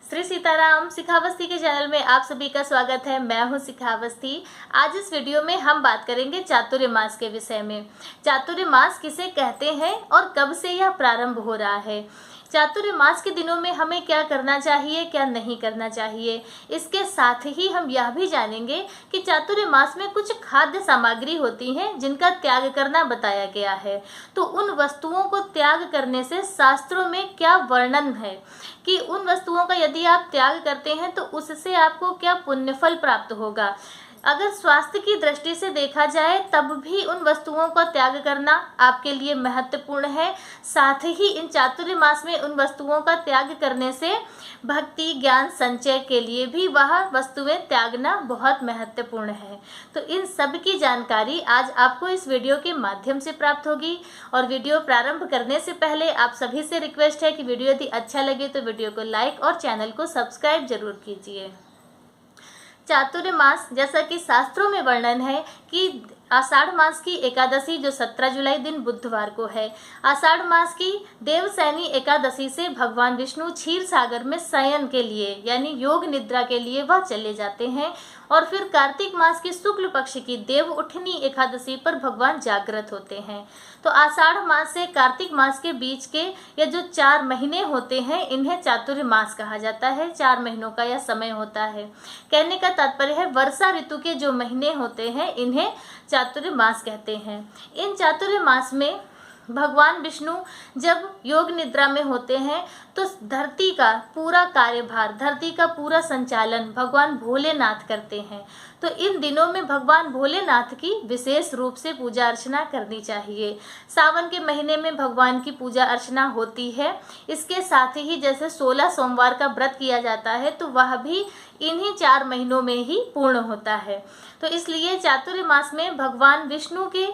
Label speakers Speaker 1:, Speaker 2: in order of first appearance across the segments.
Speaker 1: श्री सीताराम शिखावस्थी के चैनल में आप सभी का स्वागत है। मैं हूं शिखावस्थी। आज इस वीडियो में हम बात करेंगे चातुर्य मास के विषय में। चातुर्य मास किसे कहते हैं और कब से यह प्रारंभ हो रहा है, चातुर्य मास के दिनों में हमें क्या करना चाहिए, क्या नहीं करना चाहिए। इसके साथ ही हम यह भी जानेंगे कि चातुर्य मास में कुछ खाद्य सामग्री होती हैं जिनका त्याग करना बताया गया है। तो उन वस्तुओं को त्याग करने से शास्त्रों में क्या वर्णन है कि उन वस्तुओं का यदि आप त्याग करते हैं तो उससे आपको क्या पुण्यफल प्राप्त होगा। अगर स्वास्थ्य की दृष्टि से देखा जाए तब भी उन वस्तुओं का त्याग करना आपके लिए महत्वपूर्ण है। साथ ही इन चातुर्य मास में उन वस्तुओं का त्याग करने से भक्ति ज्ञान संचय के लिए भी वह वस्तुएं त्यागना बहुत महत्वपूर्ण है। तो इन सब की जानकारी आज आपको इस वीडियो के माध्यम से प्राप्त होगी। और वीडियो प्रारंभ करने से पहले आप सभी से रिक्वेस्ट है कि वीडियो यदि अच्छा लगे तो वीडियो को लाइक और चैनल को सब्सक्राइब जरूर कीजिए। चातुर्य मास जैसा कि शास्त्रों में वर्णन है कि आषाढ़ मास की एकादशी जो 17 जुलाई दिन बुधवार को है, आषाढ़ मास की देवसैनी एकादशी से भगवान विष्णु क्षीर सागर में शयन के लिए यानी योग निद्रा के लिए वह चले जाते हैं। और फिर कार्तिक मास की शुक्ल पक्ष की देव उठनी एकादशी पर भगवान जागृत होते हैं। तो आषाढ़ मास से कार्तिक मास के बीच के ये जो 4 महीने होते हैं इन्हें चातुर्य मास कहा जाता है। 4 महीनों का यह समय होता है। कहने का तात्पर्य है वर्षा ऋतु के जो महीने होते हैं इन्हें चातुर्य मास कहते हैं। इन चातुर्य मास में भगवान विष्णु जब योग निद्रा में होते हैं तो धरती का पूरा कार्यभार, धरती का पूरा संचालन भगवान भोलेनाथ करते हैं। तो इन दिनों में भगवान भोलेनाथ की विशेष रूप से पूजा अर्चना करनी चाहिए। सावन के महीने में भगवान की पूजा अर्चना होती है। इसके साथ ही जैसे 16 सोमवार का व्रत किया जाता है तो वह भी इन्हीं 4 महीनों में ही पूर्ण होता है। तो इसलिए चातुर्य मास में भगवान विष्णु के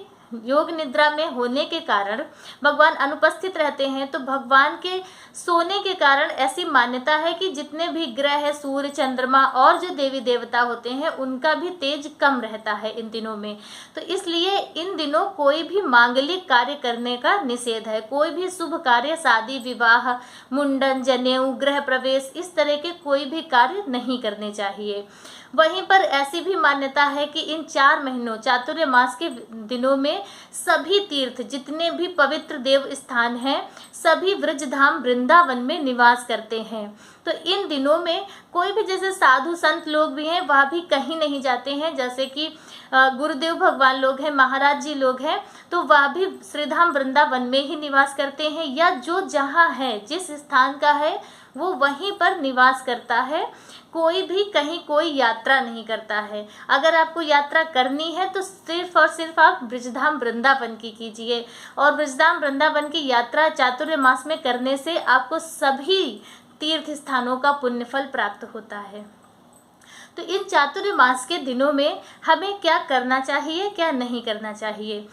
Speaker 1: योग निद्रा में होने के कारण भगवान अनुपस्थित रहते हैं। तो भगवान के सोने के कारण ऐसी मान्यता है कि जितने भी ग्रह, सूर्य, चंद्रमा और जो देवी देवता होते हैं उनका भी तेज कम रहता है इन दिनों में। तो इसलिए इन दिनों कोई भी मांगलिक कार्य करने का निषेध है। कोई भी शुभ कार्य, शादी विवाह, मुंडन, जनेऊ, गृह प्रवेश, इस तरह के कोई भी कार्य नहीं करने चाहिए। वहीं पर ऐसी भी मान्यता है कि इन 4 महीनों चातुर्य मास के दिनों में सभी तीर्थ, जितने भी पवित्र देव स्थान हैं, सभी व्रजधाम वृंदावन में निवास करते हैं। तो इन दिनों में कोई भी जैसे साधु संत लोग भी हैं वह भी कहीं नहीं जाते हैं। जैसे कि गुरुदेव भगवान लोग हैं, महाराज जी लोग हैं, तो वह भी श्रीधाम वृंदावन में ही निवास करते हैं या जो जहाँ है, जिस स्थान का है वो वहीं पर निवास करता है। कोई भी कहीं कोई यात्रा नहीं करता है। अगर आपको यात्रा करनी है तो सिर्फ और सिर्फ आप ब्रजधाम वृंदावन की कीजिए। और ब्रजधाम वृंदावन की यात्रा चातुर्य मास में करने से आपको सभी तीर्थ स्थानों का पुण्यफल प्राप्त होता है। तो इन चातुर्य मास के दिनों में हमें क्या करना चाहिए, क्या नहीं करना चाहिए।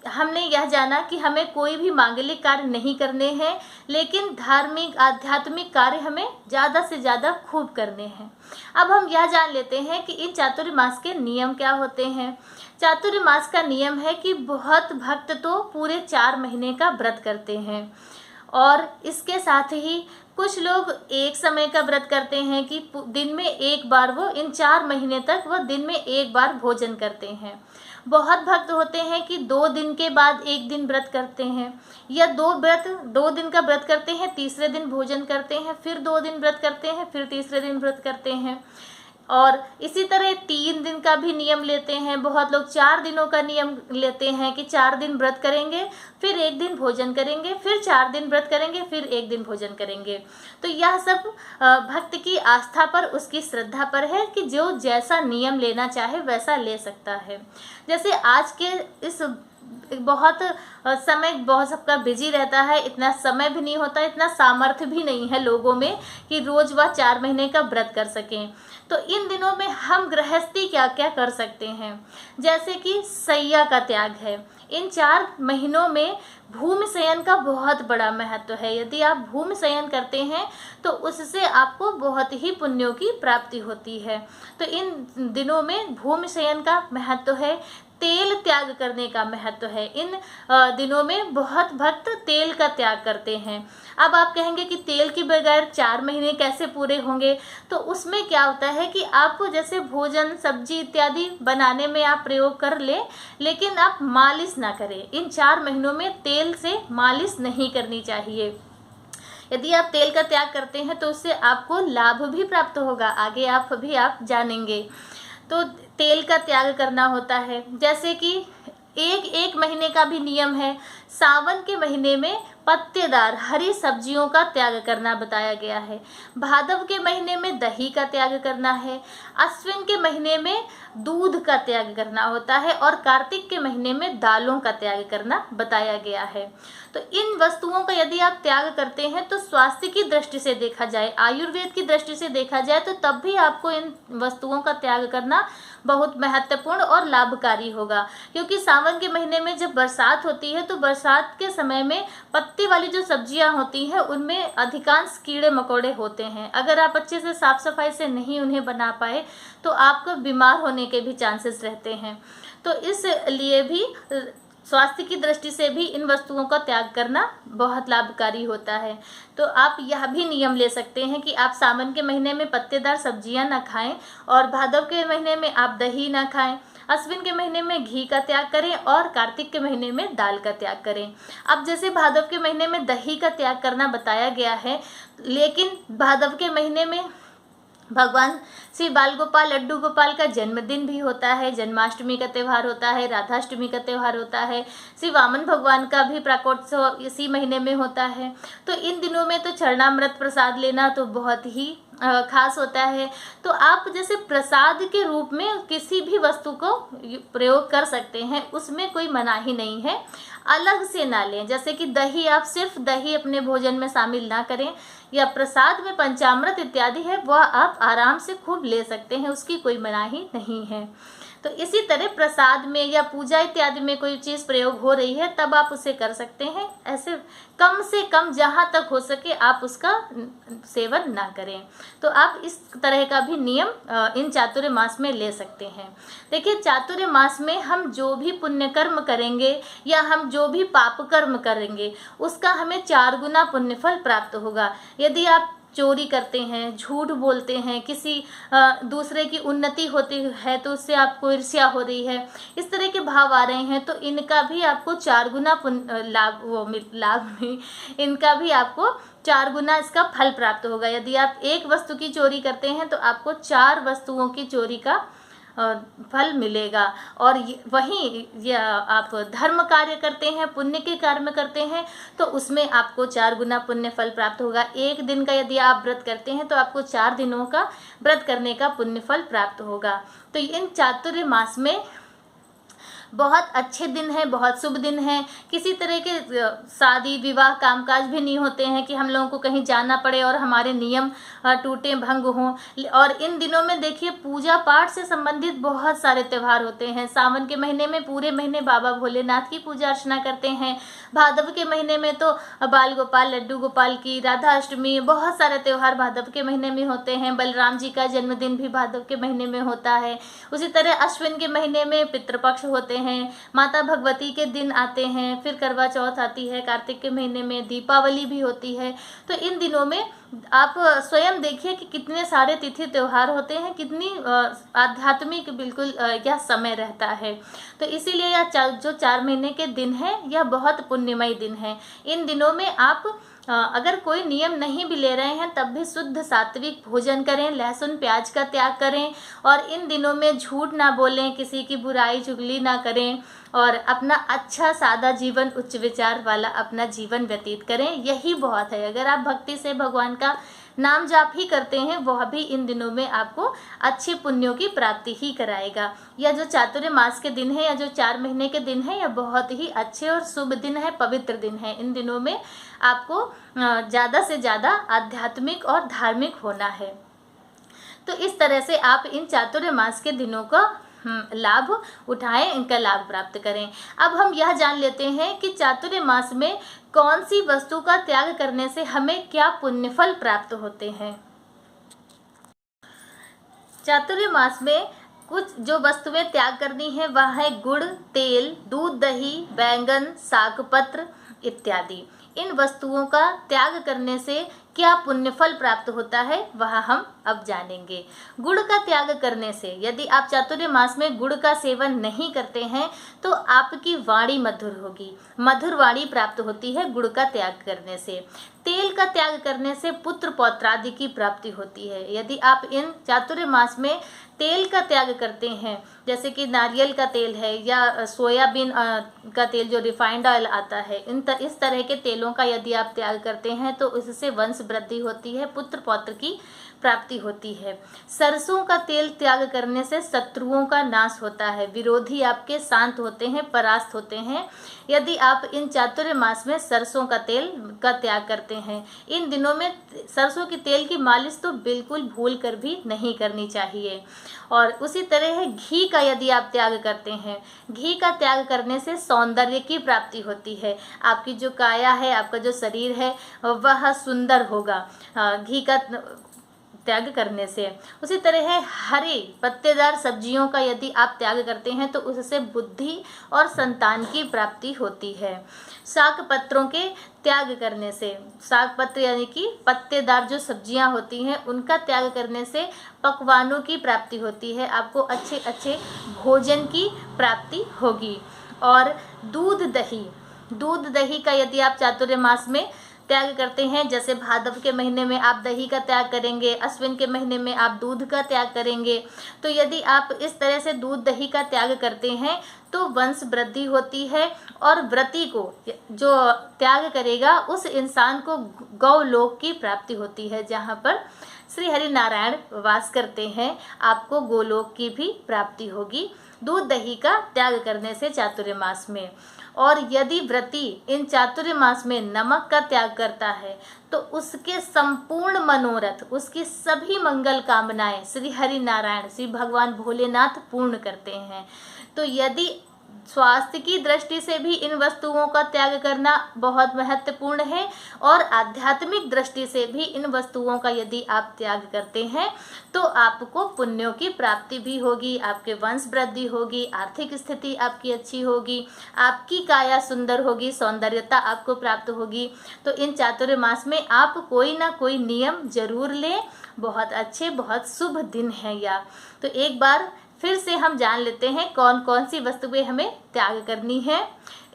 Speaker 1: हमने यह जाना कि हमें कोई भी मांगलिक कार्य नहीं करने हैं, लेकिन धार्मिक आध्यात्मिक कार्य हमें ज़्यादा से ज़्यादा खूब करने हैं। अब हम यह जान लेते हैं कि इन चातुर्य मास के नियम क्या होते हैं। चातुर्य मास का नियम है कि बहुत भक्त तो पूरे 4 महीने का व्रत करते हैं और इसके साथ ही कुछ लोग एक समय का व्रत करते हैं कि दिन में एक बार वो इन 4 महीने तक वो दिन में एक बार भोजन करते हैं। बहुत भक्त होते हैं कि 2 दिन के बाद 1 दिन व्रत करते हैं या 2 दिन का व्रत करते हैं, तीसरे दिन भोजन करते हैं, फिर 2 दिन व्रत करते हैं, फिर तीसरे दिन व्रत करते हैं। और इसी तरह 3 दिन का भी नियम लेते हैं। बहुत लोग 4 दिनों का नियम लेते हैं कि 4 दिन व्रत करेंगे, फिर 1 दिन भोजन करेंगे, फिर 4 दिन व्रत करेंगे, फिर 1 दिन भोजन करेंगे। तो यह सब भक्त की आस्था पर, उसकी श्रद्धा पर है कि जो जैसा नियम लेना चाहे वैसा ले सकता है। जैसे आज के इस बहुत समय बहुत सबका बिजी रहता है, इतना समय भी नहीं होता, इतना सामर्थ्य भी नहीं है लोगों में कि रोज वह 4 महीने का व्रत कर सकें। तो इन दिनों में हम गृहस्थी क्या क्या कर सकते हैं, जैसे कि सैया का त्याग है। इन 4 महीनों में भूमि शयन का बहुत बड़ा महत्व है। यदि आप भूमि शयन करते हैं तो उससे आपको बहुत ही पुण्यों की प्राप्ति होती है। तो इन दिनों में भूमि शयन का महत्व है, तेल त्याग करने का महत्व है। इन दिनों में बहुत भक्त तेल का त्याग करते हैं। अब आप कहेंगे कि तेल के बगैर 4 महीने कैसे पूरे होंगे? तो उसमें क्या होता है कि आपको जैसे भोजन, सब्जी इत्यादि बनाने में आप प्रयोग कर लें, लेकिन आप मालिश ना करें। इन 4 महीनों में तेल से मालिश नहीं करनी चाहिए। यदि आप तेल का त्याग करते हैं तो उससे आपको लाभ भी प्राप्त होगा, आगे आप जानेंगे। तो तेल का त्याग करना होता है। जैसे कि एक महीने का भी नियम है। सावन के महीने में पत्तेदार हरी सब्जियों का त्याग करना बताया गया है। भादव के महीने में दही का त्याग करना है। अश्विन के महीने में दूध का त्याग करना होता है और कार्तिक के महीने में दालों का त्याग करना बताया गया है। तो इन वस्तुओं का यदि आप त्याग करते हैं तो स्वास्थ्य की दृष्टि से देखा जाए, आयुर्वेद की दृष्टि से देखा जाए, तो तब भी आपको इन वस्तुओं का त्याग करना बहुत महत्वपूर्ण और लाभकारी होगा। क्योंकि सावन के महीने में जब बरसात होती है तो बरसात के समय में पत्ते वाली जो सब्जियां होती हैं उनमें अधिकांश कीड़े मकोड़े होते हैं। अगर आप अच्छे से साफ सफाई से नहीं उन्हें बना पाए तो आपको बीमार होने के भी चांसेस रहते हैं। तो इसलिए भी स्वास्थ्य की दृष्टि से भी इन वस्तुओं का त्याग करना बहुत लाभकारी होता है। तो आप यह भी नियम ले सकते हैं कि आप सावन के महीने में पत्तेदार सब्जियां ना खाएं और भादव के महीने में आप दही ना खाएं। अश्विन के महीने में घी का त्याग करें और कार्तिक के महीने में दाल का त्याग करें। अब जैसे भादव के महीने में दही का त्याग करना बताया गया है, लेकिन भादव के महीने में भगवान श्री बाल गोपाल लड्डू गोपाल का जन्मदिन भी होता है, जन्माष्टमी का त्यौहार होता है, राधाष्टमी का त्यौहार होता है, श्री वामन भगवान का भी प्राकोत्सव इसी महीने में होता है। तो इन दिनों में तो चरणामृत प्रसाद लेना तो बहुत ही खास होता है। तो आप जैसे प्रसाद के रूप में किसी भी वस्तु को प्रयोग कर सकते हैं, उसमें कोई मनाही नहीं है। अलग से ना लें, जैसे कि दही, आप सिर्फ दही अपने भोजन में शामिल ना करें, या प्रसाद में पंचामृत इत्यादि है वह आप आराम से खूब ले सकते हैं, उसकी कोई मनाही नहीं है। तो इसी तरह प्रसाद में या पूजा इत्यादि में कोई चीज़ प्रयोग हो रही है तब आप उसे कर सकते हैं। ऐसे कम से कम जहाँ तक हो सके आप उसका सेवन ना करें। तो आप इस तरह का भी नियम इन चातुर्य मास में ले सकते हैं। देखिए, चातुर्य मास में हम जो भी पुण्य कर्म करेंगे या हम जो भी पाप कर्म करेंगे उसका हमें 4 गुना पुण्य फल प्राप्त होगा। यदि आप चोरी करते हैं, झूठ बोलते हैं, किसी दूसरे की उन्नति होती है तो उससे आपको ईर्ष्या हो रही है, इस तरह के भाव आ रहे हैं, तो इनका भी आपको 4 गुना इनका भी आपको 4 गुना इसका फल प्राप्त होगा। यदि आप एक वस्तु की चोरी करते हैं तो आपको 4 वस्तुओं की चोरी का फल मिलेगा। और वहीं आप धर्म कार्य करते हैं, पुण्य के कर्म करते हैं, तो उसमें आपको 4 गुना पुण्य फल प्राप्त होगा। एक दिन का यदि आप व्रत करते हैं तो आपको 4 दिनों का व्रत करने का पुण्य फल प्राप्त होगा। तो इन चातुर्य मास में बहुत अच्छे दिन हैं, बहुत शुभ दिन हैं। किसी तरह के शादी विवाह कामकाज भी नहीं होते हैं कि हम लोगों को कहीं जाना पड़े और हमारे नियम टूटे भंग हों। और इन दिनों में देखिए पूजा पाठ से संबंधित बहुत सारे त्यौहार होते हैं। सावन के महीने में पूरे महीने बाबा भोलेनाथ की पूजा अर्चना करते हैं। भादव के महीने में तो बाल गोपाल लड्डू गोपाल की, राधा अष्टमी, बहुत सारे त्यौहार भादव के महीने में होते हैं। बलराम जी का जन्मदिन भी भादव के महीने में होता है। उसी तरह अश्विन के महीने में पितृपक्ष होते हैं, माता भगवती के दिन आते हैं, फिर करवा चौथ आती है, कार्तिक के महीने में दीपावली भी होती है। तो इन दिनों में आप स्वयं देखिए कि कितने सारे तिथि त्यौहार होते हैं, कितनी आध्यात्मिक बिल्कुल यह समय रहता है। तो इसीलिए यह जो 4 महीने के दिन हैं यह बहुत पुण्यमय दिन है। इन दिनों में आप अगर कोई नियम नहीं भी ले रहे हैं तब भी शुद्ध सात्विक भोजन करें, लहसुन प्याज का त्याग करें, और इन दिनों में झूठ ना बोलें, किसी की बुराई चुगली ना करें, और अपना अच्छा सादा जीवन, उच्च विचार वाला अपना जीवन व्यतीत करें। यही बहुत है। अगर आप भक्ति से भगवान का नाम जाप ही करते हैं वह भी इन दिनों में आपको अच्छे पुण्यों की प्राप्ति ही कराएगा। यह जो चातुर्य मास के दिन है या जो 4 महीने के दिन है यह बहुत ही अच्छे और शुभ दिन है, पवित्र दिन है। इन दिनों में आपको ज़्यादा से ज़्यादा आध्यात्मिक और धार्मिक होना है। तो इस तरह से आप इन चातुर्य मास के दिनों का लाभ उठाएं, इनका लाभ प्राप्त करें। अब हम यह जान लेते हैं कि चातुर्मास में कौन सी वस्तु का त्याग करने से हमें क्या पुण्यफल प्राप्त होते हैं। चातुर्मास में कुछ जो वस्तुएं त्याग करनी है वह है गुड़, तेल, दूध, दही, बैंगन, सागपत्र इत्यादि। इन वस्तुओं का त्याग करने से क्या पुण्यफल प्राप्त होता है वह हम अब जानेंगे। गुड़ का त्याग करने से, यदि आप चातुर्मास में गुड़ का सेवन नहीं करते हैं तो आपकी वाणी मधुर होगी, मधुर वाणी प्राप्त होती है गुड़ का त्याग करने से। तेल का त्याग करने से पुत्र पौत्रादि की प्राप्ति होती है। यदि आप इन चातुर्मास में तेल का त्याग करते हैं, जैसे कि नारियल का तेल है या सोयाबीन का तेल जो रिफाइंड ऑयल आता है, इस तरह के तेलों का यदि आप त्याग करते हैं तो इससे वंश वृद्धि होती है, पुत्र पौत्र की प्राप्ति होती है। सरसों का तेल त्याग करने से शत्रुओं का नाश होता है, विरोधी आपके शांत होते हैं, परास्त होते हैं। यदि आप इन चातुर्मास में सरसों का तेल का त्याग करते हैं, इन दिनों में सरसों के तेल की मालिश तो बिल्कुल भूल कर भी नहीं करनी चाहिए। और उसी तरह घी का यदि आप त्याग करते हैं, घी का त्याग करने से सौंदर्य की प्राप्ति होती है, आपकी जो काया है, आपका जो शरीर है वह सुंदर होगा घी का त्याग करने से। उसी तरह है हरे पत्तेदार सब्जियों का यदि आप त्याग करते हैं तो उससे बुद्धि और संतान की प्राप्ति होती है। शाक पत्रों के त्याग करने से, शाक पत्र यानी कि पत्तेदार जो सब्जियां होती हैं उनका त्याग करने से पकवानों की प्राप्ति होती है, आपको अच्छे अच्छे भोजन की प्राप्ति होगी। और दूध दही का यदि आप चातुर्मास में त्याग करते हैं, जैसे भादव के महीने में आप दही का त्याग करेंगे, अश्विन के महीने में आप दूध का त्याग करेंगे, तो यदि आप इस तरह से दूध दही का त्याग करते हैं तो वंश वृद्धि होती है और व्रती को, जो त्याग करेगा उस इंसान को गौलोक की प्राप्ति होती है, जहाँ पर श्री हरि नारायण वास करते हैं, आपको गोलोक की भी प्राप्ति होगी दूध दही का त्याग करने से चातुर्मास में। और यदि व्रती इन चातुर्मास में नमक का त्याग करता है तो उसके संपूर्ण मनोरथ, उसकी सभी मंगल कामनाएं श्री हरि नारायण, श्री भगवान भोलेनाथ पूर्ण करते हैं। तो यदि स्वास्थ्य की दृष्टि से भी इन वस्तुओं का त्याग करना बहुत महत्वपूर्ण है और आध्यात्मिक दृष्टि से भी इन वस्तुओं का यदि आप त्याग करते हैं तो आपको पुण्यों की प्राप्ति भी होगी, आपके वंश वृद्धि होगी, आर्थिक स्थिति आपकी अच्छी होगी, आपकी काया सुंदर होगी, सौंदर्यता आपको प्राप्त होगी। तो इन चातुर्मास में आप कोई ना कोई नियम जरूर लें, बहुत अच्छे बहुत शुभ दिन है या। तो एक बार फिर से हम जान लेते हैं कौन कौन सी वस्तुएं हमें त्याग करनी है।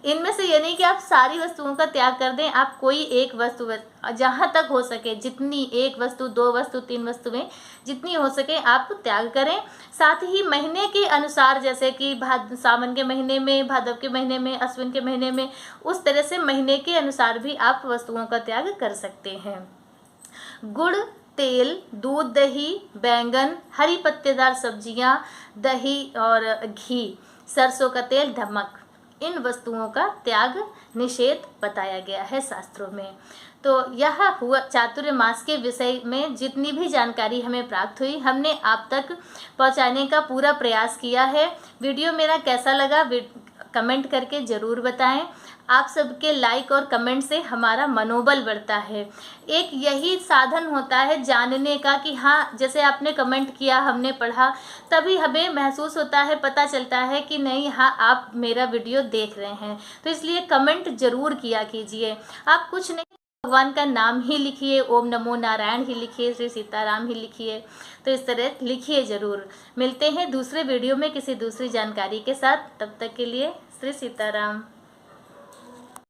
Speaker 1: इनमें से ये नहीं कि आप सारी वस्तुओं का त्याग कर दें, आप कोई एक वस्तु जहाँ तक हो सके, जितनी, एक वस्तु, दो वस्तु, तीन वस्तुएं जितनी हो सके आप त्याग करें। साथ ही महीने के अनुसार, जैसे कि सावन के महीने में, भादव के महीने में, अश्विन के महीने में, उस तरह से महीने के अनुसार भी आप वस्तुओं का त्याग कर सकते हैं। गुड़, तेल, दूध, दही, बैंगन, हरी पत्तेदार सब्जियां, दही और घी, सरसों का तेल, नमक, इन वस्तुओं का त्याग निषेध बताया गया है शास्त्रों में। तो यह हुआ चातुर्मास के विषय में जितनी भी जानकारी हमें प्राप्त हुई, हमने आप तक पहुंचाने का पूरा प्रयास किया है। वीडियो मेरा कैसा लगा कमेंट करके ज़रूर बताएं। आप सबके लाइक और कमेंट से हमारा मनोबल बढ़ता है। एक यही साधन होता है जानने का कि हाँ, जैसे आपने कमेंट किया, हमने पढ़ा, तभी हमें महसूस होता है, पता चलता है कि नहीं, हाँ आप मेरा वीडियो देख रहे हैं। तो इसलिए कमेंट ज़रूर किया कीजिए। आप कुछ नहीं, भगवान का नाम ही लिखिए, ओम नमो नारायण ही लिखिए, श्री सीताराम ही लिखिए। तो इस तरह लिखिए ज़रूर। मिलते हैं दूसरे वीडियो में किसी दूसरी जानकारी के साथ। तब तक के लिए श्री सीताराम।